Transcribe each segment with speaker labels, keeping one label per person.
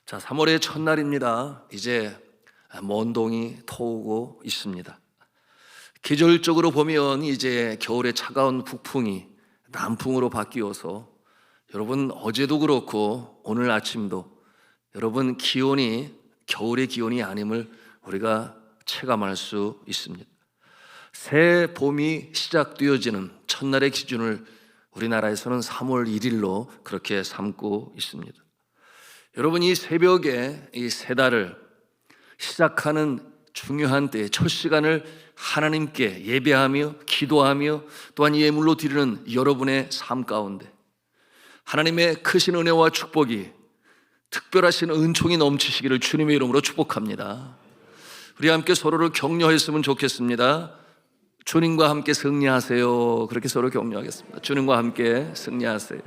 Speaker 1: 자, 3월의 첫날입니다. 이제 먼 동이 터오고 있습니다. 계절적으로 보면 이제 겨울의 차가운 북풍이 남풍으로 바뀌어서 여러분 어제도 그렇고 오늘 아침도 여러분 기온이 겨울의 기온이 아님을 우리가 체감할 수 있습니다. 새 봄이 시작되어지는 첫날의 기준을 우리나라에서는 3월 1일로 그렇게 삼고 있습니다. 여러분, 이 새벽에 이 새 달을 시작하는 중요한 때에 첫 시간을 하나님께 예배하며 기도하며 또한 예물로 드리는 여러분의 삶 가운데 하나님의 크신 은혜와 축복이 특별하신 은총이 넘치시기를 주님의 이름으로 축복합니다. 우리 함께 서로를 격려했으면 좋겠습니다. 주님과 함께 승리하세요. 그렇게 서로 격려하겠습니다. 주님과 함께 승리하세요.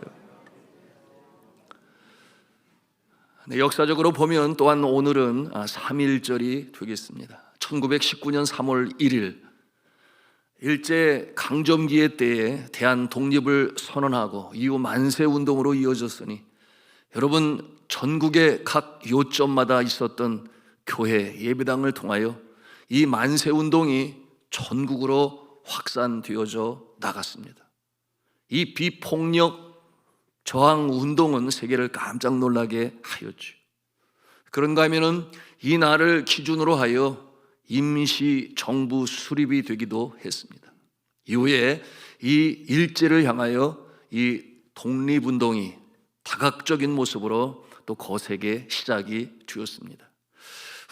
Speaker 1: 네, 역사적으로 보면 또한 오늘은 3.1절이 되겠습니다. 1919년 3월 1일 일제 강점기의 때에 대한 독립을 선언하고 이후 만세운동으로 이어졌으니 여러분 전국의 각 요점마다 있었던 교회 예배당을 통하여 이 만세운동이 전국으로 확산되어져 나갔습니다. 이 비폭력 저항 운동은 세계를 깜짝 놀라게 하였죠. 그런가 하면은 이 날을 기준으로 하여 임시 정부 수립이 되기도 했습니다. 이후에 이 일제를 향하여 이 독립운동이 다각적인 모습으로 또 거세게 시작이 되었습니다.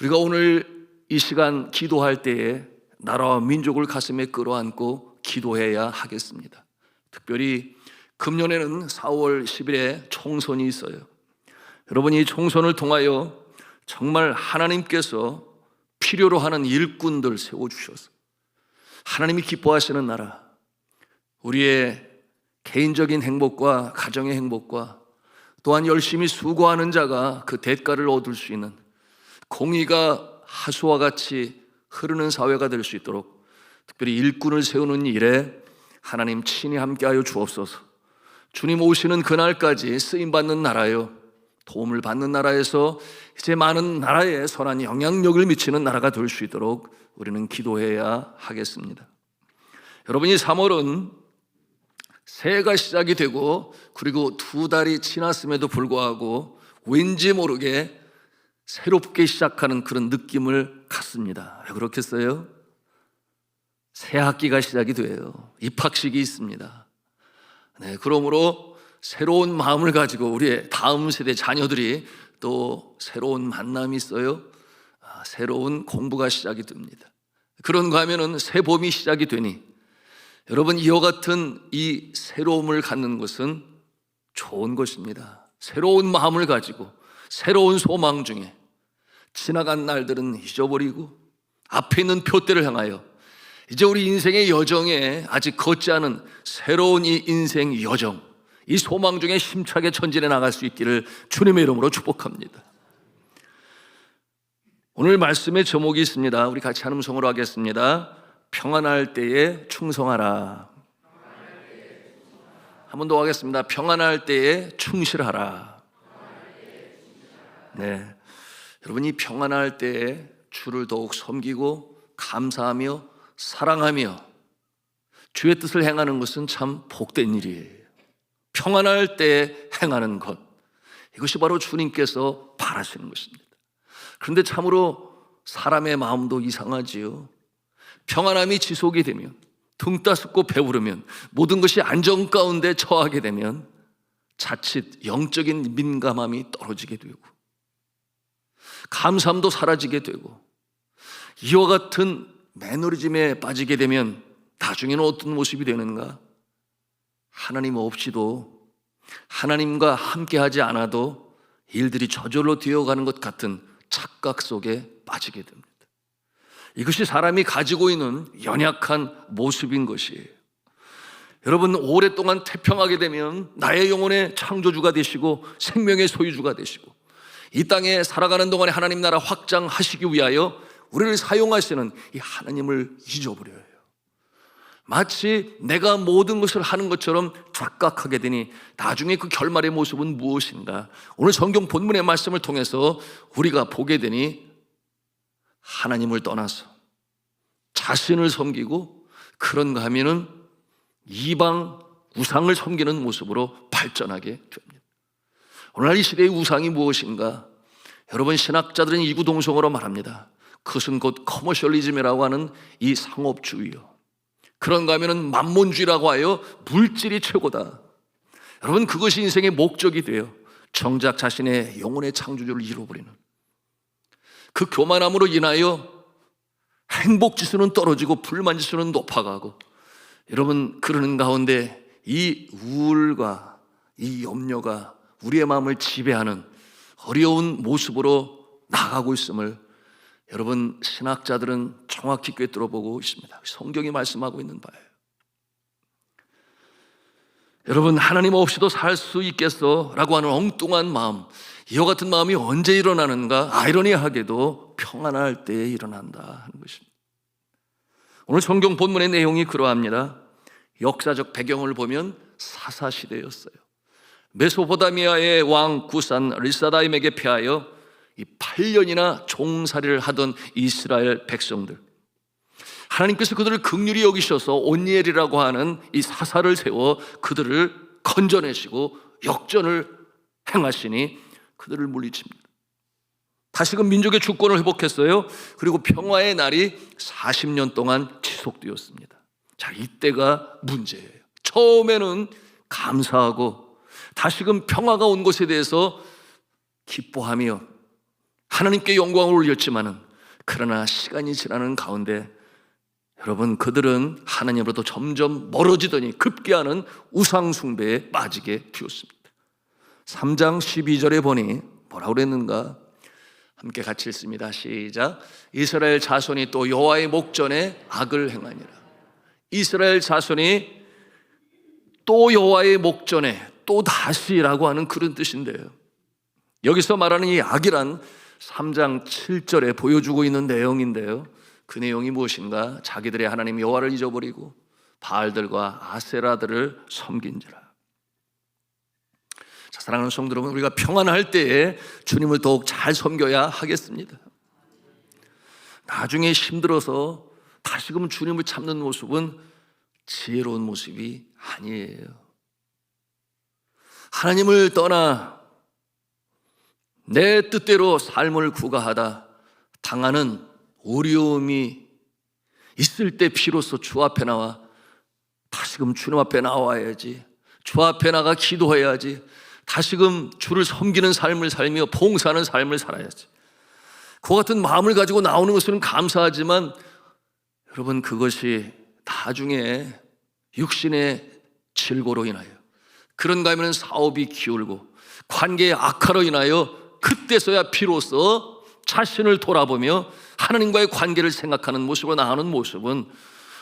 Speaker 1: 우리가 오늘 이 시간 기도할 때에 나라와 민족을 가슴에 끌어안고 기도해야 하겠습니다. 특별히 금년에는 4월 10일에 총선이 있어요. 여러분, 이 총선을 통하여 정말 하나님께서 필요로 하는 일꾼들 세워주셔서 하나님이 기뻐하시는 나라, 우리의 개인적인 행복과 가정의 행복과 또한 열심히 수고하는 자가 그 대가를 얻을 수 있는 공의가 하수와 같이 흐르는 사회가 될 수 있도록 특별히 일꾼을 세우는 일에 하나님 친히 함께하여 주옵소서. 주님 오시는 그날까지 쓰임받는 나라요, 도움을 받는 나라에서 이제 많은 나라에 선한 영향력을 미치는 나라가 될 수 있도록 우리는 기도해야 하겠습니다. 여러분, 이 3월은 새해가 시작이 되고 그리고 2달이 지났음에도 불구하고 왠지 모르게 새롭게 시작하는 그런 느낌을 갖습니다. 왜 그렇겠어요? 새 학기가 시작이 돼요. 입학식이 있습니다. 네, 그러므로 새로운 마음을 가지고 우리의 다음 세대 자녀들이 또 새로운 만남이 있어요. 새로운 공부가 시작이 됩니다. 그런가 하면은 새 봄이 시작이 되니 여러분, 이와 같은 이 새로움을 갖는 것은 좋은 것입니다. 새로운 마음을 가지고 새로운 소망 중에 지나간 날들은 잊어버리고 앞에 있는 표대를 향하여 이제 우리 인생의 여정에 아직 걷지 않은 새로운 이 인생 여정, 이 소망 중에 힘차게 전진해 나갈 수 있기를 주님의 이름으로 축복합니다. 오늘 말씀의 제목이 있습니다. 우리 같이 한 음성으로 하겠습니다. 평안할 때에 충성하라. 한 번 더 하겠습니다. 평안할 때에 충실하라. 네, 여러분, 이 평안할 때에 주를 더욱 섬기고 감사하며 사랑하며 주의 뜻을 행하는 것은 참 복된 일이에요. 평안할 때 행하는 것, 이것이 바로 주님께서 바라시는 것입니다. 그런데 참으로 사람의 마음도 이상하지요. 평안함이 지속이 되면, 등 따숩고 배부르면, 모든 것이 안정 가운데 처하게 되면 자칫 영적인 민감함이 떨어지게 되고 감사함도 사라지게 되고 이와 같은 매너리즘에 빠지게 되면 나중에는 어떤 모습이 되는가? 하나님 없이도, 하나님과 함께하지 않아도 일들이 저절로 되어가는 것 같은 착각 속에 빠지게 됩니다. 이것이 사람이 가지고 있는 연약한 모습인 것이에요. 여러분, 오랫동안 태평하게 되면 나의 영혼의 창조주가 되시고 생명의 소유주가 되시고 이 땅에 살아가는 동안에 하나님 나라 확장하시기 위하여 우리를 사용하시는 이 하나님을 잊어버려요. 마치 내가 모든 것을 하는 것처럼 착각하게 되니 나중에 그 결말의 모습은 무엇인가? 오늘 성경 본문의 말씀을 통해서 우리가 보게 되니 하나님을 떠나서 자신을 섬기고 그런가 하면은 이방 우상을 섬기는 모습으로 발전하게 됩니다. 오늘날 이 시대의 우상이 무엇인가? 여러분, 신학자들은 이구동성으로 말합니다. 그것은 곧 커머셜리즘이라고 하는 이 상업주의요, 그런가 하면은 만몬주의라고 하여 물질이 최고다. 여러분, 그것이 인생의 목적이 돼요. 정작 자신의 영혼의 창조주를 잃어버리는 그 교만함으로 인하여 행복지수는 떨어지고 불만지수는 높아가고, 여러분, 그러는 가운데 이 우울과 이 염려가 우리의 마음을 지배하는 어려운 모습으로 나가고 있음을 여러분, 신학자들은 정확히 꿰뚫어보고 있습니다. 성경이 말씀하고 있는 바예요. 여러분, 하나님 없이도 살 수 있겠어 라고 하는 엉뚱한 마음, 이와 같은 마음이 언제 일어나는가? 아이러니하게도 평안할 때에 일어난다 하는 것입니다. 오늘 성경 본문의 내용이 그러합니다. 역사적 배경을 보면 사사시대였어요. 메소포타미아의 왕 구산 리사다임에게 패하여 이 8년이나 종살이를 하던 이스라엘 백성들, 하나님께서 그들을 긍휼히 여기셔서 온니엘이라고 하는 이 사사를 세워 그들을 건져내시고 역전을 행하시니 그들을 물리칩니다. 다시금 민족의 주권을 회복했어요. 그리고 평화의 날이 40년 동안 지속되었습니다. 자, 이때가 문제예요. 처음에는 감사하고 다시금 평화가 온 것에 대해서 기뻐하며 하나님께 영광을 올렸지만은, 그러나 시간이 지나는 가운데 여러분, 그들은 하나님으로부터 점점 멀어지더니 급기야는 우상 숭배에 빠지게 되었습니다. 3장 12절에 보니 뭐라고 그랬는가? 함께 같이 읽습니다. 시작. 이스라엘 자손이 또 여호와의 목전에 악을 행하니라. 이스라엘 자손이 또 여호와의 목전에 또 다시라고 하는 그런 뜻인데요, 여기서 말하는 이 악이란 3장 7절에 보여주고 있는 내용인데요, 그 내용이 무엇인가? 자기들의 하나님 여호와를 잊어버리고 바알들과 아세라들을 섬긴지라. 자, 사랑하는 성도 여러분, 우리가 평안할 때에 주님을 더욱 잘 섬겨야 하겠습니다. 나중에 힘들어서 다시금 주님을 찾는 모습은 지혜로운 모습이 아니에요. 하나님을 떠나 내 뜻대로 삶을 구가하다 당하는 어려움이 있을 때 비로소 주 앞에 나와 다시금 주님 앞에 나와야지, 주 앞에 나가 기도해야지, 다시금 주를 섬기는 삶을 살며 봉사하는 삶을 살아야지. 그 같은 마음을 가지고 나오는 것은 감사하지만 여러분, 그것이 나중에 육신의 질고로 인하여, 그런가 하면 사업이 기울고 관계의 악화로 인하여 그때서야 비로소 자신을 돌아보며 하나님과의 관계를 생각하는 모습으로 나오는 모습은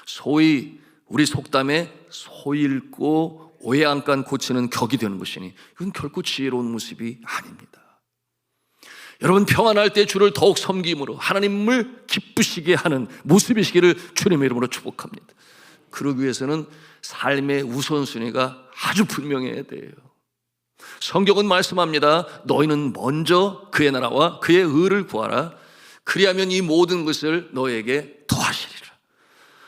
Speaker 1: 소위 우리 속담에 소 잃고 오해 안간 고치는 격이 되는 것이니 이건 결코 지혜로운 모습이 아닙니다. 여러분, 평안할 때 주를 더욱 섬김으로 하나님을 기쁘시게 하는 모습이시기를 주님의 이름으로 축복합니다. 그러기 위해서는 삶의 우선순위가 아주 분명해야 돼요. 성경은 말씀합니다. 너희는 먼저 그의 나라와 그의 의를 구하라. 그리하면 이 모든 것을 너에게 더하시리라.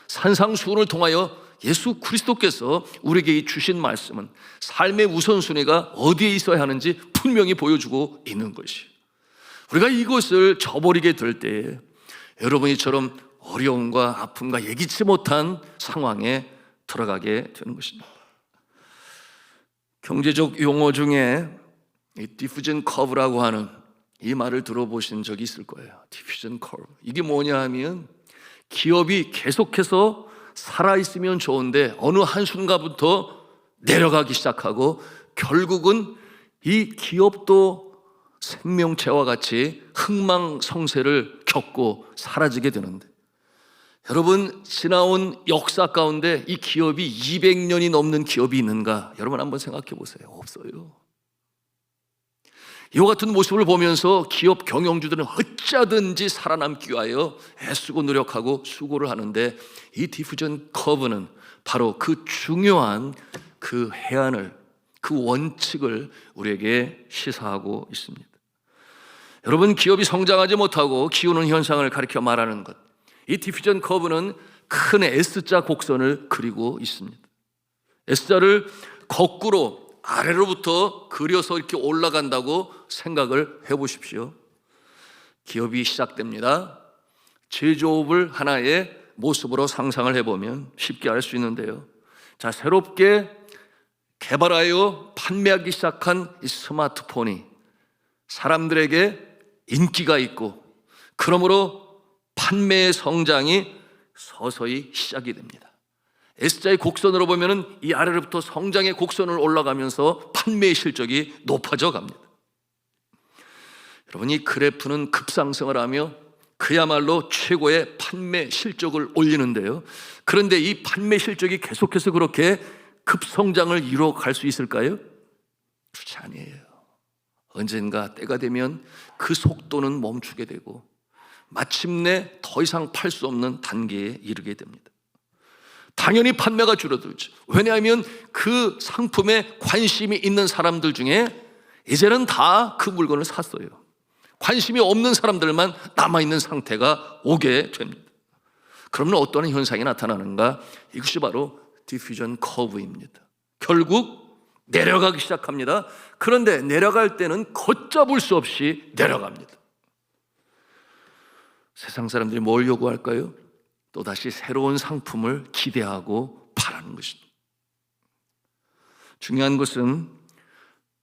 Speaker 1: 산상수훈을 통하여 예수 그리스도께서 우리에게 주신 말씀은 삶의 우선순위가 어디에 있어야 하는지 분명히 보여주고 있는 것이에요. 우리가 이것을 저버리게 될 때에 여러분이처럼 어려움과 아픔과 예기치 못한 상황에 들어가게 되는 것입니다. 경제적 용어 중에 디퓨전 커브라고 하는 이 말을 들어보신 적이 있을 거예요. 디퓨전 커브. 이게 뭐냐 하면 기업이 계속해서 살아있으면 좋은데 어느 한순간부터 내려가기 시작하고 결국은 이 기업도 생명체와 같이 흥망성쇠를 겪고 사라지게 되는데, 여러분, 지나온 역사 가운데 이 기업이 200년이 넘는 기업이 있는가? 여러분 한번 생각해 보세요. 없어요. 이와 같은 모습을 보면서 기업 경영주들은 어찌하든지 살아남기 위하여 애쓰고 노력하고 수고를 하는데, 이 디퓨전 커브는 바로 그 중요한 그 해안을, 그 원칙을 우리에게 시사하고 있습니다. 여러분, 기업이 성장하지 못하고 기우는 현상을 가리켜 말하는 것, 이 디퓨전 커브는 큰 S자 곡선을 그리고 있습니다. S자를 거꾸로 아래로부터 그려서 이렇게 올라간다고 생각을 해보십시오. 기업이 시작됩니다. 제조업을 하나의 모습으로 상상을 해보면 쉽게 알 수 있는데요. 자, 새롭게 개발하여 판매하기 시작한 이 스마트폰이 사람들에게 인기가 있고, 그러므로 판매의 성장이 서서히 시작이 됩니다. S자의 곡선으로 보면 이 아래로부터 성장의 곡선을 올라가면서 판매의 실적이 높아져 갑니다. 여러분, 이 그래프는 급상승을 하며 그야말로 최고의 판매 실적을 올리는데요. 그런데 이 판매 실적이 계속해서 그렇게 급성장을 이루어갈 수 있을까요? 그렇지 아니에요. 언젠가 때가 되면 그 속도는 멈추게 되고 마침내 더 이상 팔 수 없는 단계에 이르게 됩니다. 당연히 판매가 줄어들죠. 왜냐하면 그 상품에 관심이 있는 사람들 중에 이제는 다 그 물건을 샀어요. 관심이 없는 사람들만 남아있는 상태가 오게 됩니다. 그러면 어떤 현상이 나타나는가? 이것이 바로 디퓨전 커브입니다. 결국 내려가기 시작합니다. 그런데 내려갈 때는 걷잡을 수 없이 내려갑니다. 세상 사람들이 뭘 요구할까요? 또다시 새로운 상품을 기대하고 바라는 것입니다. 중요한 것은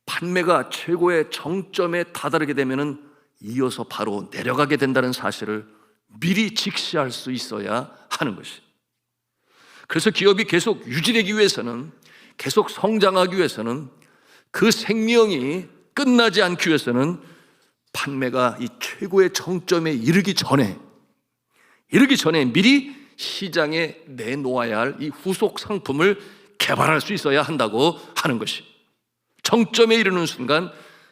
Speaker 1: 판매가 최고의 정점에 다다르게 되면 이어서 바로 내려가게 된다는 사실을 미리 직시할 수 있어야 하는 것입니다. 그래서 기업이 계속 유지되기 위해서는, 계속 성장하기 위해서는, 그 생명이 끝나지 않기 위해서는 판매가 이 최고의 정점에 이르기 전에 미리 시장에 내놓아야 할 이 후속 상품을 개발할 수 있어야 한다고 하는 것이, 정점에 이르는 순간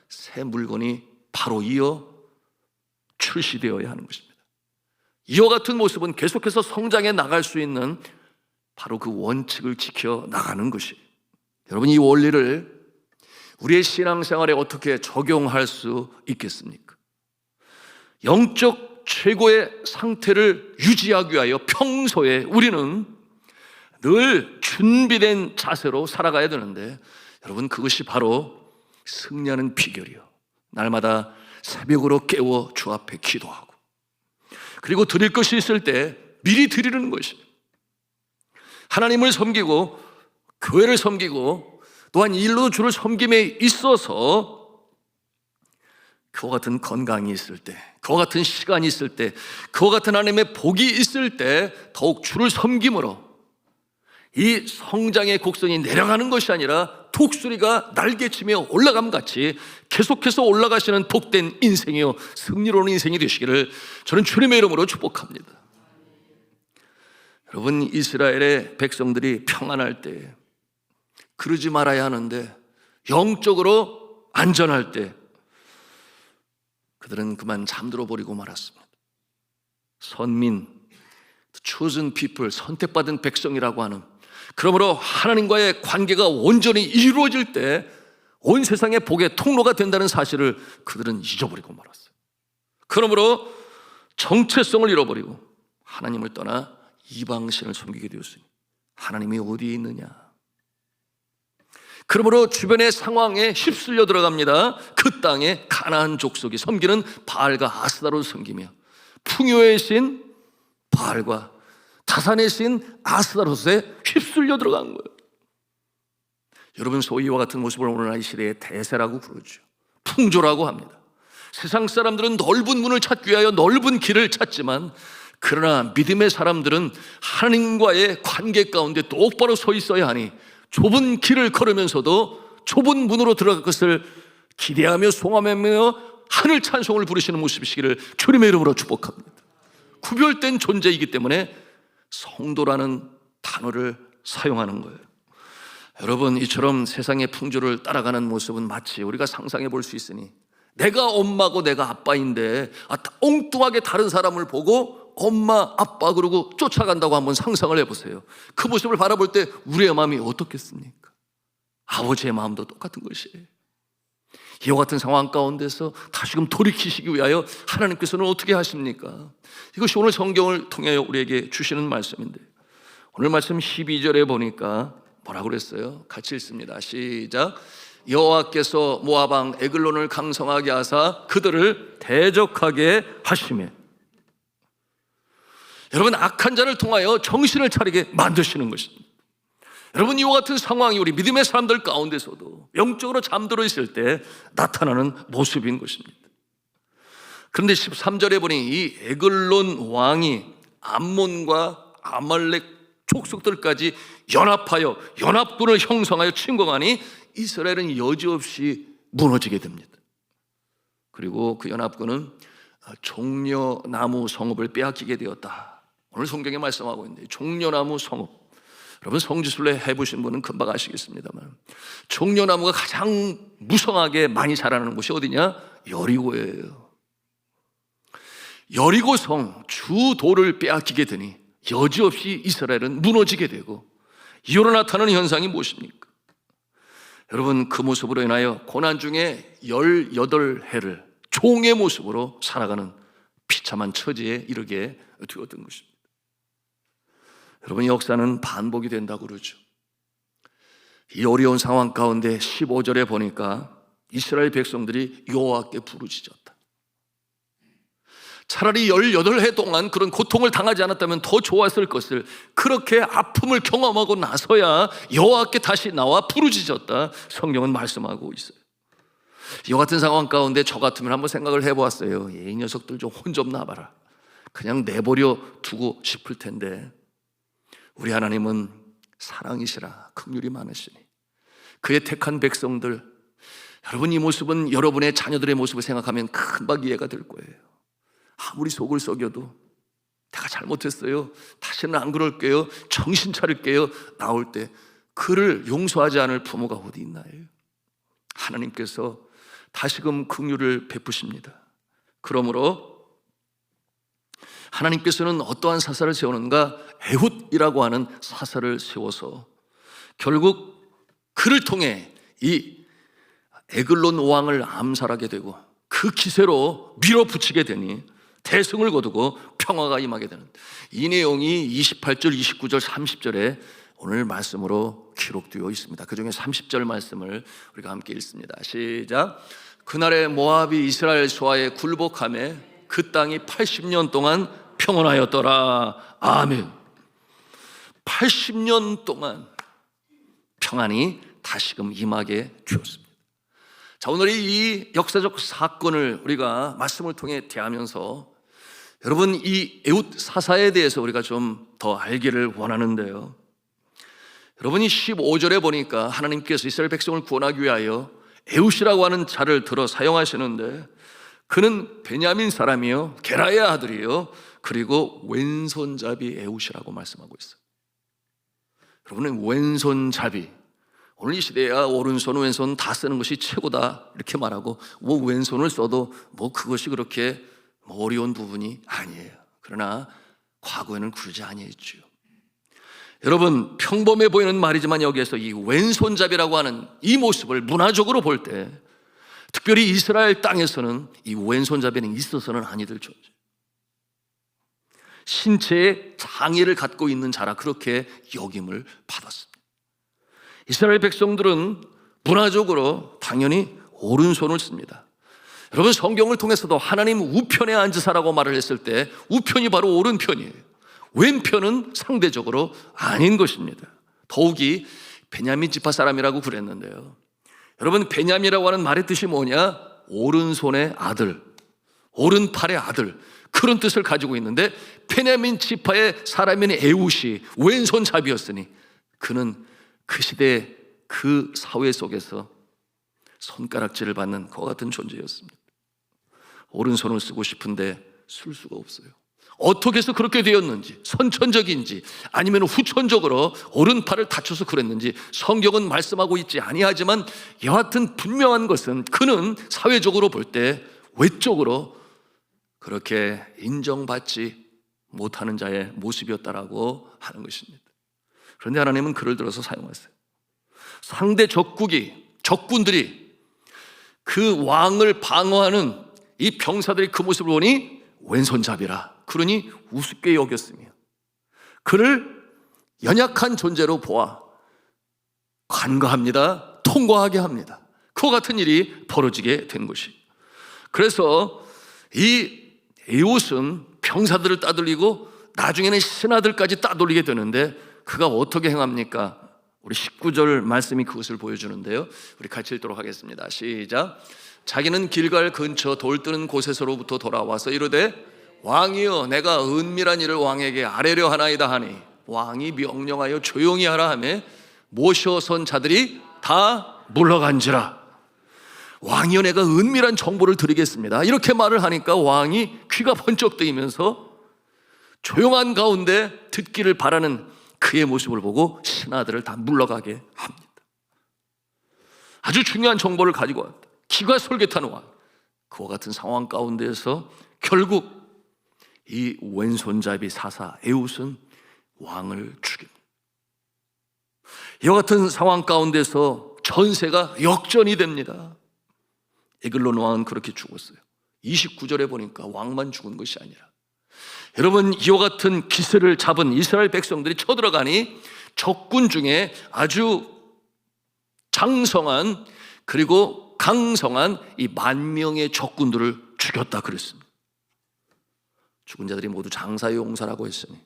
Speaker 1: 새 물건이 바로 이어 출시되어야 하는 것입니다. 이와 같은 모습은 계속해서 성장해 나갈 수 있는 바로 그 원칙을 지켜 나가는 것이, 여러분, 이 원리를 우리의 신앙생활에 어떻게 적용할 수 있겠습니까? 영적 최고의 상태를 유지하기 위하여 평소에 우리는 늘 준비된 자세로 살아가야 되는데, 여러분, 그것이 바로 승리하는 비결이요, 날마다 새벽으로 깨워 주 앞에 기도하고, 그리고 드릴 것이 있을 때 미리 드리는 것입니다. 하나님을 섬기고 교회를 섬기고 또한 일로 주를 섬김에 있어서 그와 같은 건강이 있을 때, 그와 같은 시간이 있을 때, 그와 같은 하나님의 복이 있을 때 더욱 주를 섬김으로 이 성장의 곡선이 내려가는 것이 아니라 독수리가 날개치며 올라감 같이 계속해서 올라가시는 복된 인생이요, 승리로운 인생이 되시기를 저는 주님의 이름으로 축복합니다. 여러분, 이스라엘의 백성들이 평안할 때, 그러지 말아야 하는데 영적으로 안전할 때 그들은 그만 잠들어 버리고 말았습니다. 선민, chosen people, 선택받은 백성이라고 하는, 그러므로 하나님과의 관계가 온전히 이루어질 때 온 세상의 복의 통로가 된다는 사실을 그들은 잊어버리고 말았어요. 그러므로 정체성을 잃어버리고 하나님을 떠나 이방신을 섬기게 되었으니 하나님이 어디에 있느냐? 그러므로 주변의 상황에 휩쓸려 들어갑니다. 그 땅에 가나안 족속이 섬기는 바알과 아스타로를 섬기며 풍요의 신 바알과 다산의 신 아스타로스에 휩쓸려 들어간 거예요. 여러분, 소위 이와 같은 모습을 오늘날 이 시대에 대세라고 부르죠. 풍조라고 합니다. 세상 사람들은 넓은 문을 찾기 위하여 넓은 길을 찾지만, 그러나 믿음의 사람들은 하나님과의 관계 가운데 똑바로 서 있어야 하니 좁은 길을 걸으면서도 좁은 문으로 들어갈 것을 기대하며 송함하며 하늘 찬송을 부르시는 모습이시기를 주님의 이름으로 축복합니다. 구별된 존재이기 때문에 성도라는 단어를 사용하는 거예요. 여러분, 이처럼 세상의 풍조를 따라가는 모습은 마치 우리가 상상해 볼 수 있으니 내가 엄마고 내가 아빠인데 엉뚱하게 다른 사람을 보고 엄마, 아빠 그러고 쫓아간다고 한번 상상을 해보세요. 그 모습을 바라볼 때 우리의 마음이 어떻겠습니까? 아버지의 마음도 똑같은 것이에요. 이와 같은 상황 가운데서 다시금 돌이키시기 위하여 하나님께서는 어떻게 하십니까? 이것이 오늘 성경을 통해 우리에게 주시는 말씀인데, 오늘 말씀 12절에 보니까 뭐라고 그랬어요? 같이 읽습니다. 시작. 여호와께서 모압 왕 에글론을 강성하게 하사 그들을 대적하게 하시매. 여러분, 악한 자를 통하여 정신을 차리게 만드시는 것입니다. 여러분, 이와 같은 상황이 우리 믿음의 사람들 가운데서도 영적으로 잠들어 있을 때 나타나는 모습인 것입니다. 그런데 13절에 보니 이 에글론 왕이 암몬과 아말렉 족속들까지 연합하여 연합군을 형성하여 침공하니 이스라엘은 여지없이 무너지게 됩니다. 그리고 그 연합군은 종려나무 성읍을 빼앗기게 되었다. 오늘 성경에 말씀하고 있는데, 종려나무 성읍, 여러분 성지순례 해보신 분은 금방 아시겠습니다만, 종려나무가 가장 무성하게 많이 자라는 곳이 어디냐? 여리고예요. 여리고성 주도를 빼앗기게 되니 여지없이 이스라엘은 무너지게 되고, 이후로 나타나는 현상이 무엇입니까? 여러분, 그 모습으로 인하여 고난 중에 18해를 종의 모습으로 살아가는 비참한 처지에 이르게 되었던 것입니다. 여러분, 역사는 반복이 된다고 그러죠. 이 어려운 상황 가운데 15절에 보니까 이스라엘 백성들이 여호와께 부르짖었다. 차라리 18해 동안 그런 고통을 당하지 않았다면 더 좋았을 것을, 그렇게 아픔을 경험하고 나서야 여호와께 다시 나와 부르짖었다, 성경은 말씀하고 있어요. 이와 같은 상황 가운데 저 같으면 한번 생각을 해보았어요. 이 녀석들 좀 혼 좀 나봐라, 그냥 내버려 두고 싶을 텐데, 우리 하나님은 사랑이시라 긍휼이 많으시니 그의 택한 백성들, 여러분 이 모습은 여러분의 자녀들의 모습을 생각하면 금방 이해가 될 거예요. 아무리 속을 썩여도 내가 잘못했어요, 다시는 안 그럴게요, 정신 차릴게요, 나올 때 그를 용서하지 않을 부모가 어디 있나요? 하나님께서 다시금 긍휼을 베푸십니다. 그러므로 하나님께서는 어떠한 사사를 세우는가? 에훗이라고 하는 사사를 세워서 결국 그를 통해 이 에글론 왕을 암살하게 되고 그 기세로 밀어붙이게 되니 대승을 거두고 평화가 임하게 되는, 이 내용이 28절, 29절, 30절에 오늘 말씀으로 기록되어 있습니다. 그 중에 30절 말씀을 우리가 함께 읽습니다. 시작. 그날에 모압이 이스라엘 소아에 굴복하며 그 땅이 80년 동안 평온하였더라. 아멘. 80년 동안 평안이 다시금 임하게 되었습니다. 자, 오늘 이 역사적 사건을 우리가 말씀을 통해 대하면서 여러분, 이 에훗 사사에 대해서 우리가 좀 더 알기를 원하는데요, 여러분이 15절에 보니까 하나님께서 이스라엘 백성을 구원하기 위하여 에훗이라고 하는 자를 들어 사용하시는데, 그는 베냐민 사람이요, 게라의 아들이요, 그리고 왼손잡이 에훗이라고 말씀하고 있어요. 여러분은 왼손잡이, 오늘 이 시대야 오른손 왼손 다 쓰는 것이 최고다 이렇게 말하고, 뭐 왼손을 써도 뭐 그것이 그렇게 어려운 부분이 아니에요. 그러나 과거에는 그러지 아니했죠. 여러분, 평범해 보이는 말이지만 여기에서 이 왼손잡이라고 하는 이 모습을 문화적으로 볼 때, 특별히 이스라엘 땅에서는 이 왼손잡이는 있어서는 아니 될 존재, 신체에 장애를 갖고 있는 자라 그렇게 여김을 받았습니다. 이스라엘 백성들은 문화적으로 당연히 오른손을 씁니다. 여러분, 성경을 통해서도 하나님 우편에 앉으사라고 말을 했을 때 우편이 바로 오른편이에요. 왼편은 상대적으로 아닌 것입니다. 더욱이 베냐민 지파 사람이라고 그랬는데요, 여러분, 베냐민이라고 하는 말의 뜻이 뭐냐? 오른손의 아들, 오른팔의 아들, 그런 뜻을 가지고 있는데, 베냐민 지파의 사람인 에훗이 왼손잡이였으니 그는 그 시대 그 사회 속에서 손가락질을 받는 그와 같은 존재였습니다. 오른손을 쓰고 싶은데 쓸 수가 없어요. 어떻게 해서 그렇게 되었는지, 선천적인지 아니면 후천적으로 오른팔을 다쳐서 그랬는지 성경은 말씀하고 있지 아니하지만 여하튼 분명한 것은 그는 사회적으로 볼 때 외적으로 그렇게 인정받지 못하는 자의 모습이었다라고 하는 것입니다. 그런데 하나님은 그를 들어서 사용하세요. 상대 적군들이 그 왕을 방어하는 이 병사들의 그 모습을 보니 왼손잡이라 그러니 우습게 여겼으며 그를 연약한 존재로 보아 간과합니다. 통과하게 합니다. 그와 같은 일이 벌어지게 된 것이. 그래서 이 에웃은 병사들을 따돌리고 나중에는 신하들까지 따돌리게 되는데 그가 어떻게 행합니까? 우리 19절 말씀이 그것을 보여주는데요. 우리 같이 읽도록 하겠습니다. 시작. 자기는 길갈 근처 돌 뜨는 곳에서로부터 돌아와서 이르되 왕이여 내가 은밀한 일을 왕에게 아뢰려 하나이다 하니 왕이 명령하여 조용히 하라 하며 모셔선 자들이 다 물러간지라. 왕이여 내가 은밀한 정보를 드리겠습니다. 이렇게 말을 하니까 왕이 귀가 번쩍 뜨이면서 조용한 가운데 듣기를 바라는 그의 모습을 보고 신하들을 다 물러가게 합니다. 아주 중요한 정보를 가지고 왔다. 기가 솔깃한 왕. 그와 같은 상황 가운데에서 결국 이 왼손잡이 사사 에웃은 왕을 죽입니다. 이와 같은 상황 가운데서 전세가 역전이 됩니다. 에글론 왕은 그렇게 죽었어요. 29절에 보니까 왕만 죽은 것이 아니라 여러분 이와 같은 기세를 잡은 이스라엘 백성들이 쳐들어가니 적군 중에 아주 장성한 그리고 강성한 이 10,000명의 적군들을 죽였다 그랬습니다. 죽은 자들이 모두 장사의 용사라고 했으니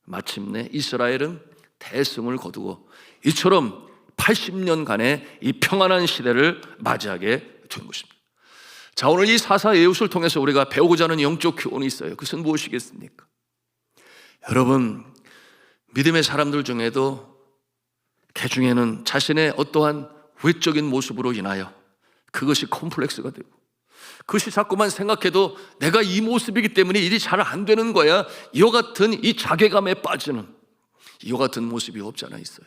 Speaker 1: 마침내 이스라엘은 대승을 거두고 이처럼 80년간의 이 평안한 시대를 맞이하게 된 것입니다. 자, 오늘 이 사사 에웃을 통해서 우리가 배우고자 하는 영적 교훈이 있어요. 그것은 무엇이겠습니까? 여러분, 믿음의 사람들 중에도 개 중에는 자신의 어떠한 외적인 모습으로 인하여 그것이 콤플렉스가 되고 그것이 자꾸만 생각해도 내가 이 모습이기 때문에 일이 잘 안 되는 거야, 이와 같은 이 자괴감에 빠지는 이와 같은 모습이 없지 않아 있어요.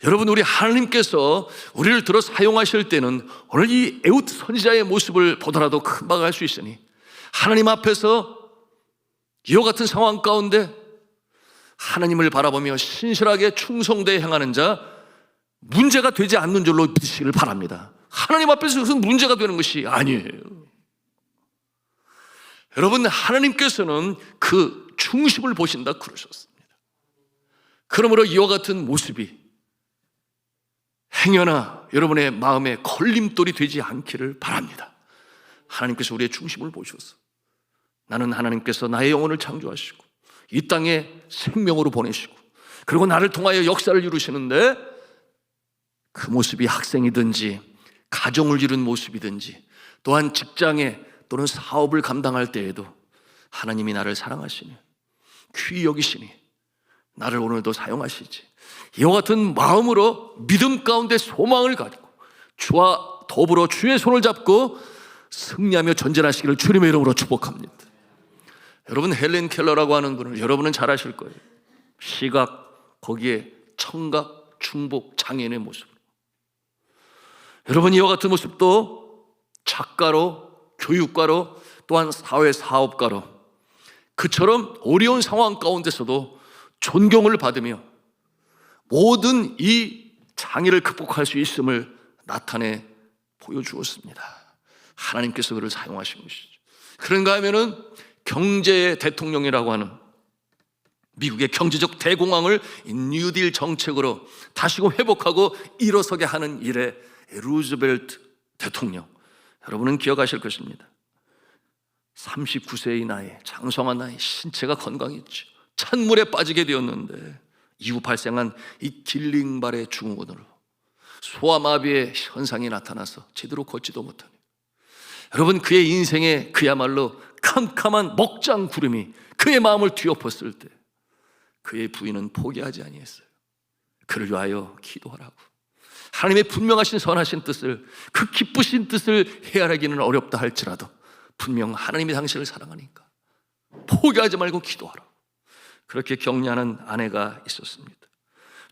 Speaker 1: 여러분, 우리 하나님께서 우리를 들어 사용하실 때는 오늘 이 에웃 선지자의 모습을 보더라도 금방 알 수 있으니 하나님 앞에서 이와 같은 상황 가운데 하나님을 바라보며 신실하게 충성되어 행하는 자, 문제가 되지 않는 줄로 믿으시기를 바랍니다. 하나님 앞에서 그것은 문제가 되는 것이 아니에요. 여러분, 하나님께서는 그 중심을 보신다 그러셨습니다. 그러므로 이와 같은 모습이 행여나 여러분의 마음에 걸림돌이 되지 않기를 바랍니다. 하나님께서 우리의 중심을 보셔서 나는 하나님께서 나의 영혼을 창조하시고 이 땅에 생명으로 보내시고 그리고 나를 통하여 역사를 이루시는데 그 모습이 학생이든지 가정을 이룬 모습이든지 또한 직장에 또는 사업을 감당할 때에도 하나님이 나를 사랑하시니 귀히 여기시니 나를 오늘도 사용하시지, 이와 같은 마음으로 믿음 가운데 소망을 가지고 주와 더불어 주의 손을 잡고 승리하며 전진하시기를 주님의 이름으로 축복합니다. 여러분, 헬렌 켈러라고 하는 분을 여러분은 잘 아실 거예요. 시각, 거기에 청각, 중복, 장애인의 모습. 여러분, 이와 같은 모습도 작가로, 교육가로, 또한 사회사업가로 그처럼 어려운 상황 가운데서도 존경을 받으며 모든 이 장애를 극복할 수 있음을 나타내 보여주었습니다. 하나님께서 그를 사용하신 것이죠. 그런가 하면은 경제의 대통령이라고 하는 미국의 경제적 대공황을 뉴딜 정책으로 다시금 회복하고 일어서게 하는 일에 루즈벨트 대통령, 여러분은 기억하실 것입니다. 39세의 나이, 장성한 나이, 신체가 건강했죠. 찬물에 빠지게 되었는데 이후 발생한 이 길링발의 증후군으로 소아마비의 현상이 나타나서 제대로 걷지도 못하니, 여러분, 그의 인생에 그야말로 캄캄한 먹장 구름이 그의 마음을 뒤엎었을 때 그의 부인은 포기하지 아니했어요. 그를 위하여 기도하라고. 하나님의 분명하신 선하신 뜻을, 그 기쁘신 뜻을 헤아리기는 어렵다 할지라도 분명 하나님이 당신을 사랑하니까 포기하지 말고 기도하라. 그렇게 격려하는 아내가 있었습니다.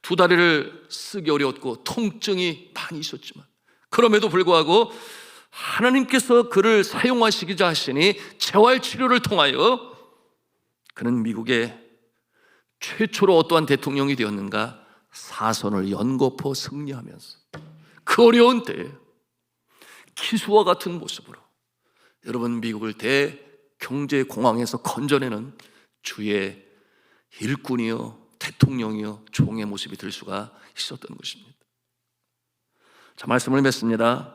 Speaker 1: 두 다리를 쓰기 어려웠고 통증이 많이 있었지만 그럼에도 불구하고 하나님께서 그를 사용하시기자 하시니 재활치료를 통하여 그는 미국의 최초로 어떠한 대통령이 되었는가? 사선을 연거푸 승리하면서 그 어려운 때에 기수와 같은 모습으로 여러분 미국을 대경제공황에서 건져내는 주의 일꾼이요 대통령이요 종의 모습이 될 수가 있었던 것입니다. 자, 말씀을 맺습니다.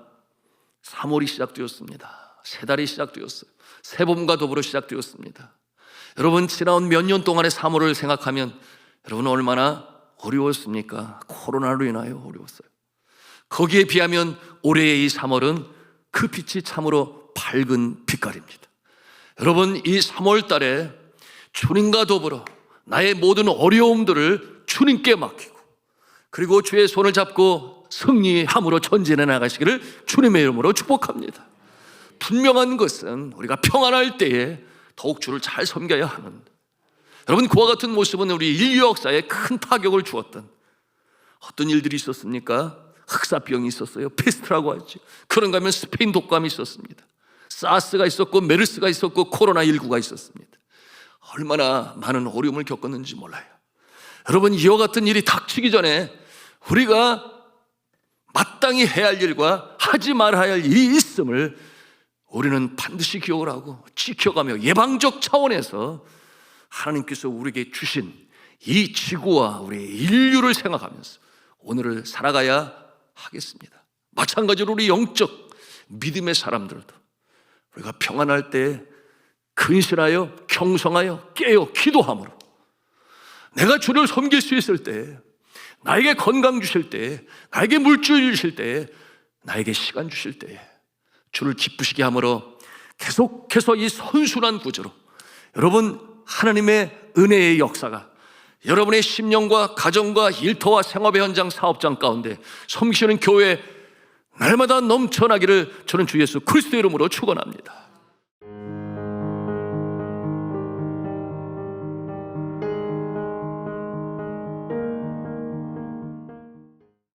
Speaker 1: 3월이 시작되었습니다. 새 달이 시작되었어요. 새 봄과 더불어 시작되었습니다. 여러분 지나온 몇 년 동안의 3월을 생각하면 여러분 얼마나 어려웠습니까? 코로나로 인하여 어려웠어요. 거기에 비하면 올해의 이 3월은 그 빛이 참으로 밝은 빛깔입니다. 여러분 이 3월 달에 주님과 더불어 나의 모든 어려움들을 주님께 맡기고 그리고 주의 손을 잡고 승리함으로 전진해 나가시기를 주님의 이름으로 축복합니다. 분명한 것은 우리가 평안할 때에 더욱 주를 잘 섬겨야 하는데 여러분 그와 같은 모습은 우리 인류 역사에 큰 타격을 주었던 어떤 일들이 있었습니까? 흑사병이 있었어요. 페스트라고 하죠. 그런가 하면 스페인 독감이 있었습니다. 사스가 있었고 메르스가 있었고 코로나19가 있었습니다. 얼마나 많은 어려움을 겪었는지 몰라요. 여러분 이와 같은 일이 닥치기 전에 우리가 마땅히 해야 할 일과 하지 말아야 할 일이 있음을 우리는 반드시 기억을 하고 지켜가며 예방적 차원에서 하나님께서 우리에게 주신 이 지구와 우리 인류를 생각하면서 오늘을 살아가야 하겠습니다. 마찬가지로 우리 영적 믿음의 사람들도 우리가 평안할 때 근신하여 경성하여 깨어 기도함으로 내가 주를 섬길 수 있을 때 나에게 건강 주실 때 나에게 물질 주실 때 나에게 시간 주실 때 주를 기쁘시게 함으로 계속해서 이 선순환 구조로 여러분 하나님의 은혜의 역사가 여러분의 심령과 가정과 일터와 생업의 현장 사업장 가운데 섬기시는 교회 날마다 넘쳐나기를 저는 주 예수 그리스도의 이름으로 축원합니다.